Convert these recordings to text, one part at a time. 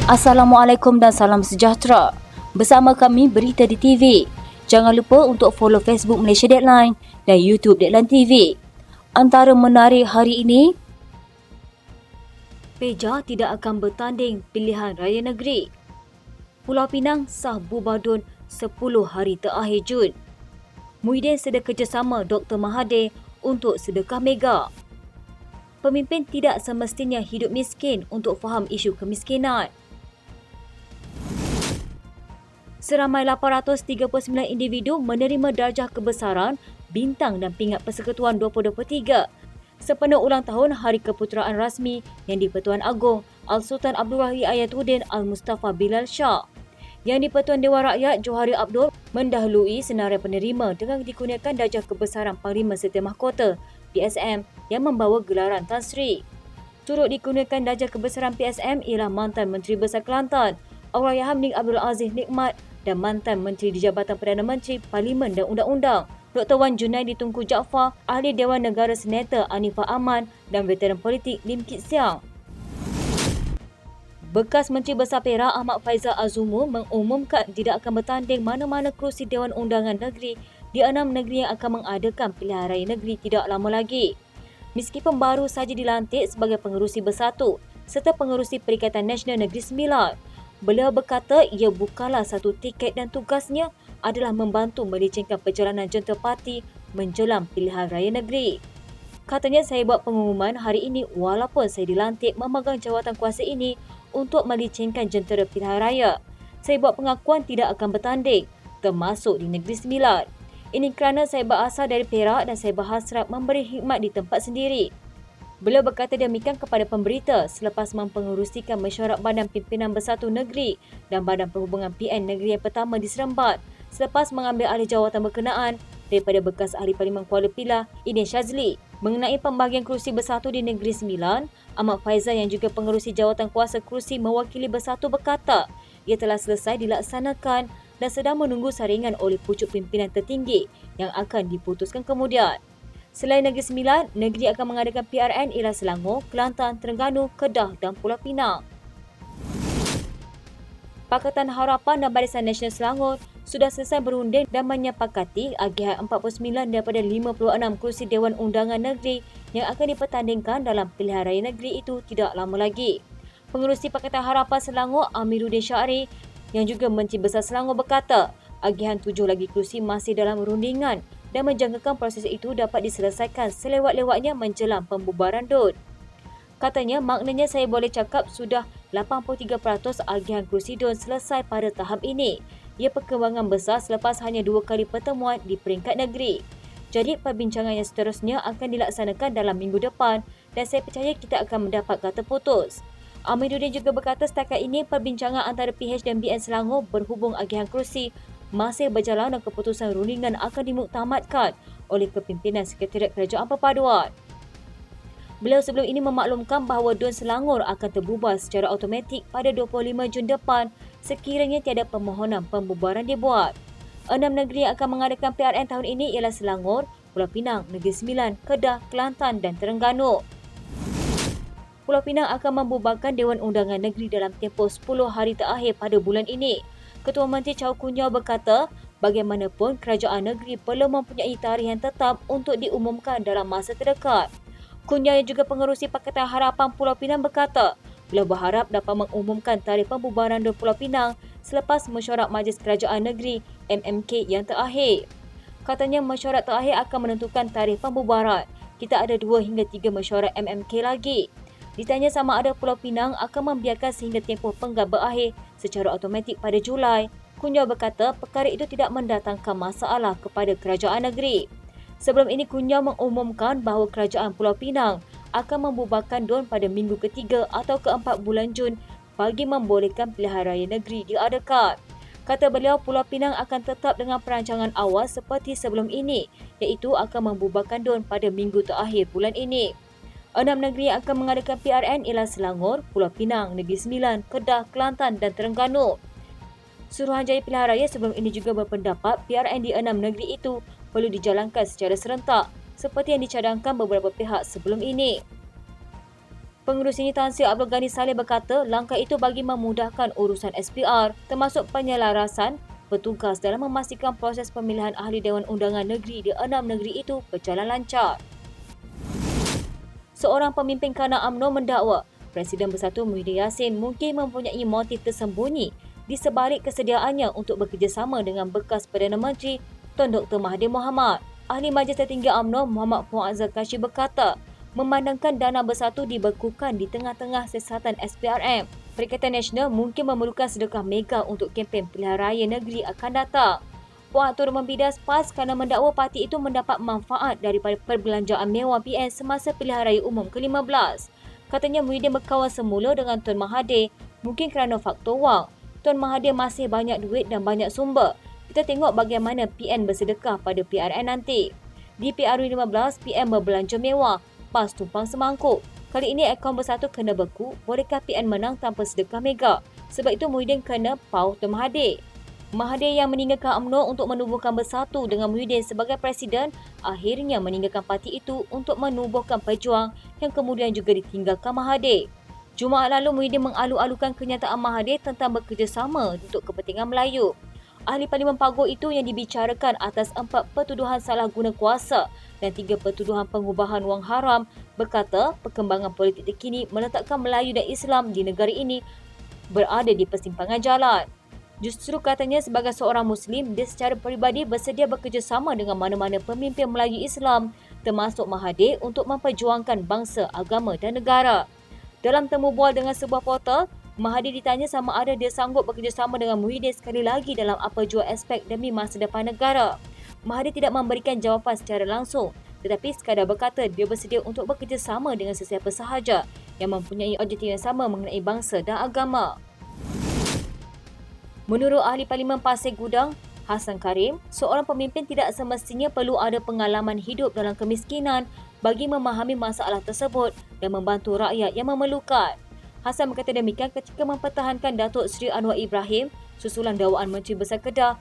Assalamualaikum dan salam sejahtera. Bersama kami Berita di TV. Jangan lupa untuk follow Facebook Malaysia Deadline dan YouTube Deadline TV. Antara menarik hari ini, Peja tidak akan bertanding pilihan raya negeri. Pulau Pinang sah bubar DUN 10 hari terakhir Jun. Muhyiddin seda kerjasama Dr. Mahathir untuk sedekah mega. Pemimpin tidak semestinya hidup miskin untuk faham isu kemiskinan. Seramai 839 individu menerima darjah kebesaran, bintang dan pingat Persekutuan 2023 sepenuh ulang tahun Hari Keputeraan Rasmi yang di-Pertuan Agong Al-Sultan Abdul Wahid Ayatuddin Al-Mustafa Bilal Shah. Yang di-Pertuan Dewan Rakyat Johari Abdul mendahului senarai penerima dengan dikurniakan darjah kebesaran Parlimen Serta Mahkota PSM yang membawa gelaran Tan Sri. Turut dikurniakan darjah kebesaran PSM ialah mantan Menteri Besar Kelantan Allahyarham Nik Abdul Aziz Nikmat dan mantan Menteri di Jabatan Perdana Menteri Parlimen dan Undang-Undang Dr. Wan Junaidi Tunku Jaafar, Ahli Dewan Negara Senator Anifah Aman dan veteran politik Lim Kit Siang. Bekas Menteri Besar Perak Ahmad Faizal Azumu mengumumkan tidak akan bertanding mana-mana kerusi Dewan Undangan Negeri di 6 negeri yang akan mengadakan pilihan raya negeri tidak lama lagi. Meskipun baru saja dilantik sebagai pengerusi bersatu serta pengerusi Perikatan Nasional Negeri Sembilan, beliau berkata ia bukanlah satu tiket dan tugasnya adalah membantu melicingkan perjalanan jentera parti menjelang pilihan raya negeri. Katanya, saya buat pengumuman hari ini walaupun saya dilantik memegang jawatan kuasa ini untuk melicingkan jentera pilihan raya. Saya buat pengakuan tidak akan bertanding, termasuk di Negeri Sembilan. Ini kerana saya berasal dari Perak dan saya berhasrat memberi khidmat di tempat sendiri. Beliau berkata demikian kepada pemberita selepas mempengerusikan mesyuarat Badan Pimpinan Bersatu Negeri dan Badan Perhubungan PN Negeri yang pertama di Seremban selepas mengambil alih jawatan berkenaan daripada bekas Ahli Parlimen Kuala Pilah Idin Shazli. Mengenai pembahagian kerusi bersatu di Negeri Sembilan, Ahmad Faizal yang juga pengerusi jawatan kuasa kerusi mewakili bersatu berkata ia telah selesai dilaksanakan dan sedang menunggu saringan oleh pucuk pimpinan tertinggi yang akan diputuskan kemudian. Selain Negeri Sembilan, negeri akan mengadakan PRN ialah Selangor, Kelantan, Terengganu, Kedah dan Pulau Pinang. Pakatan Harapan dan Barisan Nasional Selangor sudah selesai berunding dan menyepakati agihan 49 daripada 56 kerusi Dewan Undangan Negeri yang akan dipertandingkan dalam pilihan raya negeri itu tidak lama lagi. Pengerusi Pakatan Harapan Selangor Amiruddin Syahri yang juga Menteri Besar Selangor berkata agihan 7 lagi kerusi masih dalam rundingan dan menjangkakan proses itu dapat diselesaikan selewat-lewatnya menjelang pembubaran DUN. Katanya, maknanya saya boleh cakap sudah 83% agihan kerusi DUN selesai pada tahap ini. Ia perkembangan besar selepas hanya 2 kali pertemuan di peringkat negeri. Jadi, perbincangan yang seterusnya akan dilaksanakan dalam minggu depan dan saya percaya kita akan mendapat kata putus. Amiruddin juga berkata setakat ini perbincangan antara PH dan BN Selangor berhubung agihan kerusi masih berjalan dan keputusan rundingan akan dimuktamadkan oleh kepimpinan Sekretariat Kerajaan Perpaduan. Beliau sebelum ini memaklumkan bahawa DUN Selangor akan terbubar secara automatik pada 25 Jun depan sekiranya tiada permohonan pembubaran dibuat. 6 negeri yang akan mengadakan PRN tahun ini ialah Selangor, Pulau Pinang, Negeri Sembilan, Kedah, Kelantan dan Terengganu. Pulau Pinang akan membubarkan Dewan Undangan Negeri dalam tempoh 10 hari terakhir pada bulan ini. Ketua Menteri Chow Kun Yeow berkata, bagaimanapun kerajaan negeri perlu mempunyai tarikh yang tetap untuk diumumkan dalam masa terdekat. Kun Yeow yang juga pengerusi Pakatan Harapan Pulau Pinang berkata, beliau berharap dapat mengumumkan tarikh pembubaran DUN Pulau Pinang selepas mesyuarat Majlis Kerajaan Negeri MMK yang terakhir. Katanya mesyuarat terakhir akan menentukan tarikh pembubaran. Kita ada 2 hingga 3 mesyuarat MMK lagi. Ditanya sama ada Pulau Pinang akan membiarkan sehingga tempoh penggal berakhir secara automatik pada Julai, Kun Yeow berkata perkara itu tidak mendatangkan masalah kepada kerajaan negeri. Sebelum ini Kun Yeow mengumumkan bahawa kerajaan Pulau Pinang akan membubarkan DUN pada minggu ketiga atau keempat bulan Jun bagi membolehkan pilihan raya negeri diadakan. Kata beliau, Pulau Pinang akan tetap dengan perancangan awal seperti sebelum ini, iaitu akan membubarkan DUN pada minggu terakhir bulan ini. 6 negeri yang akan mengadakan PRN ialah Selangor, Pulau Pinang, Negeri Sembilan, Kedah, Kelantan dan Terengganu. Suruhanjaya Pilihan Raya sebelum ini juga berpendapat PRN di 6 negeri itu perlu dijalankan secara serentak seperti yang dicadangkan beberapa pihak sebelum ini. Pengurus ini Tan Sri Abdul Ghani Saleh berkata langkah itu bagi memudahkan urusan SPR termasuk penyelarasan petugas dalam memastikan proses pemilihan ahli Dewan Undangan Negeri di 6 negeri itu berjalan lancar. Seorang pemimpin kanan UMNO mendakwa Presiden Bersatu Muhyiddin Yassin mungkin mempunyai motif tersembunyi di sebalik kesediaannya untuk bekerjasama dengan bekas Perdana Menteri Tun Dr. Mahathir Mohamad. Ahli Majlis Tertinggi UMNO Muhammad Fuad Zulkifli berkata, memandangkan dana bersatu dibekukan di tengah-tengah siasatan SPRM, Perikatan Nasional mungkin memerlukan sedekah mega untuk kempen pilihan raya negeri akan datang. Puan turut membidas PAS kerana mendakwa parti itu mendapat manfaat daripada perbelanjaan mewah PN semasa pilihan raya umum ke-15. Katanya Muhyiddin berkawan semula dengan Tun Mahathir, mungkin kerana faktor wang. Tun Mahathir masih banyak duit dan banyak sumber. Kita tengok bagaimana PN bersedekah pada PRN nanti. Di PRU15, PN berbelanja mewah, PAS tumpang semangkuk. Kali ini akaun bersatu kena beku, bolehkah PN menang tanpa sedekah mega? Sebab itu Muhyiddin kena pau Tun Mahathir. Mahathir yang meninggalkan UMNO untuk menubuhkan bersatu dengan Muhyiddin sebagai Presiden, akhirnya meninggalkan parti itu untuk menubuhkan Pejuang yang kemudian juga ditinggalkan Mahathir. Jumaat lalu Muhyiddin mengalu-alukan kenyataan Mahathir tentang bekerjasama untuk kepentingan Melayu. Ahli Parlimen Paguh itu yang dibicarakan atas 4 pertuduhan salah guna kuasa dan 3 pertuduhan pengubahan wang haram berkata perkembangan politik terkini meletakkan Melayu dan Islam di negara ini berada di persimpangan jalan. Justru katanya sebagai seorang Muslim, dia secara peribadi bersedia bekerjasama dengan mana-mana pemimpin Melayu Islam termasuk Mahathir untuk memperjuangkan bangsa, agama dan negara. Dalam temu bual dengan sebuah portal, Mahathir ditanya sama ada dia sanggup bekerjasama dengan Muhyiddin sekali lagi dalam apa jua aspek demi masa depan negara. Mahathir tidak memberikan jawapan secara langsung, tetapi sekadar berkata dia bersedia untuk bekerjasama dengan sesiapa sahaja yang mempunyai objektif yang sama mengenai bangsa dan agama. Menurut Ahli Parlimen Pasir Gudang, Hassan Karim, seorang pemimpin tidak semestinya perlu ada pengalaman hidup dalam kemiskinan bagi memahami masalah tersebut dan membantu rakyat yang memerlukan. Hassan berkata demikian ketika mempertahankan Datuk Seri Anwar Ibrahim susulan dakwaan Menteri Besar Kedah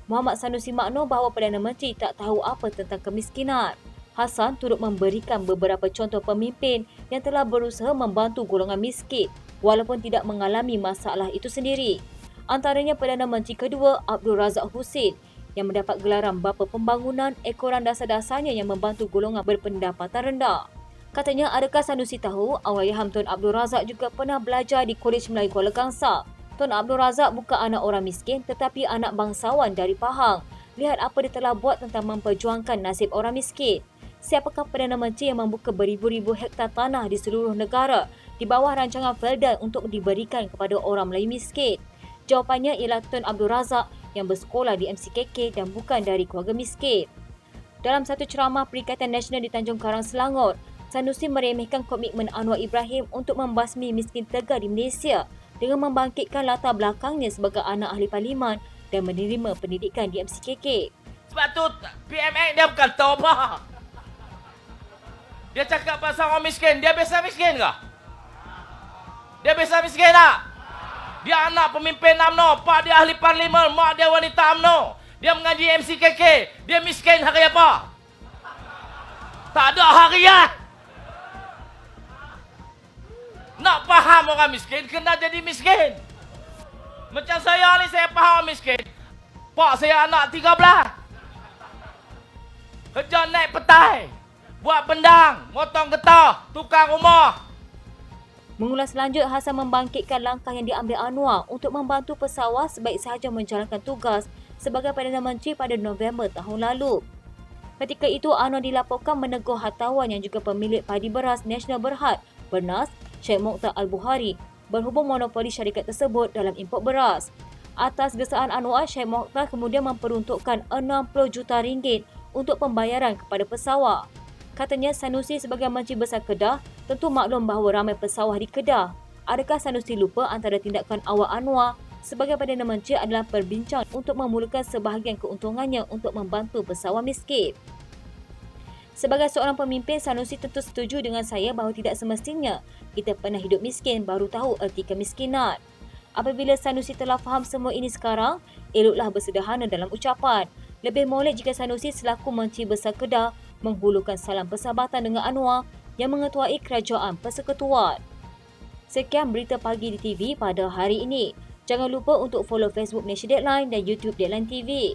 Muhammad Sanusi Makno bahawa Perdana Menteri tak tahu apa tentang kemiskinan. Hassan turut memberikan beberapa contoh pemimpin yang telah berusaha membantu golongan miskin walaupun tidak mengalami masalah itu sendiri. Antaranya Perdana Menteri kedua Abdul Razak Husin yang mendapat gelaran Bapa Pembangunan ekoran dasar-dasarnya yang membantu golongan berpendapatan rendah. Katanya, adakah Sanusi tahu Allahyarham Tun Abdul Razak juga pernah belajar di Kolej Melayu Kuala Kangsar. Tun Abdul Razak bukan anak orang miskin tetapi anak bangsawan dari Pahang. Lihat apa dia telah buat tentang memperjuangkan nasib orang miskin. Siapakah Perdana Menteri yang membuka beribu-ribu hektar tanah di seluruh negara di bawah rancangan Felda untuk diberikan kepada orang Melayu miskin? Jawapannya ialah Tun Abdul Razak yang bersekolah di MCKK dan bukan dari keluarga miskin. Dalam satu ceramah Perikatan Nasional di Tanjung Karang, Selangor, Sanusi meremehkan komitmen Anwar Ibrahim untuk membasmi miskin tegar di Malaysia dengan membangkitkan latar belakangnya sebagai anak ahli parlimen dan menerima pendidikan di MCKK. Sebab tu PMX dia bukan tahu apa. Dia cakap pasal orang miskin, dia biasa miskin ke? Dia biasa miskin tak? Dia anak pemimpin UMNO, pak dia ahli parlimen, mak dia wanita UMNO. Dia mengaji MCKK, dia miskin hari apa? Tak ada harian. Nak faham orang miskin, kena jadi miskin. Macam saya ni, saya faham miskin. Pak saya anak 13. Kerja naik petai, buat bendang, motong getah, tukang rumah. Mengulas lanjut, Hassan membangkitkan langkah yang diambil Anwar untuk membantu pesawah sebaik sahaja menjalankan tugas sebagai Perdana Menteri pada November tahun lalu. Ketika itu, Anwar dilaporkan menegur hartawan yang juga pemilik padi beras Nasional Berhad, Bernas, Sheikh Mokhtar Al-Bukhari, berhubung monopoli syarikat tersebut dalam import beras. Atas gesaan Anwar, Sheikh Mokhtar kemudian memperuntukkan 60 juta ringgit untuk pembayaran kepada pesawah. Katanya Sanusi sebagai Menteri Besar Kedah tentu maklum bahawa ramai pesawah di Kedah. Adakah Sanusi lupa antara tindakan awal Anwar sebagai Perdana Menteri adalah berbincang untuk memulakan sebahagian keuntungannya untuk membantu pesawah miskin? Sebagai seorang pemimpin, Sanusi tentu setuju dengan saya bahawa tidak semestinya kita pernah hidup miskin baru tahu erti kemiskinan. Apabila Sanusi telah faham semua ini sekarang, eloklah bersederhana dalam ucapan. Lebih molek jika Sanusi selaku Menteri Besar Kedah menghulurkan salam persahabatan dengan Anwar yang mengetuai Kerajaan Persekutuan. Sekian berita pagi di TV pada hari ini. Jangan lupa untuk follow Facebook Malaysia Deadline dan YouTube Deadline TV.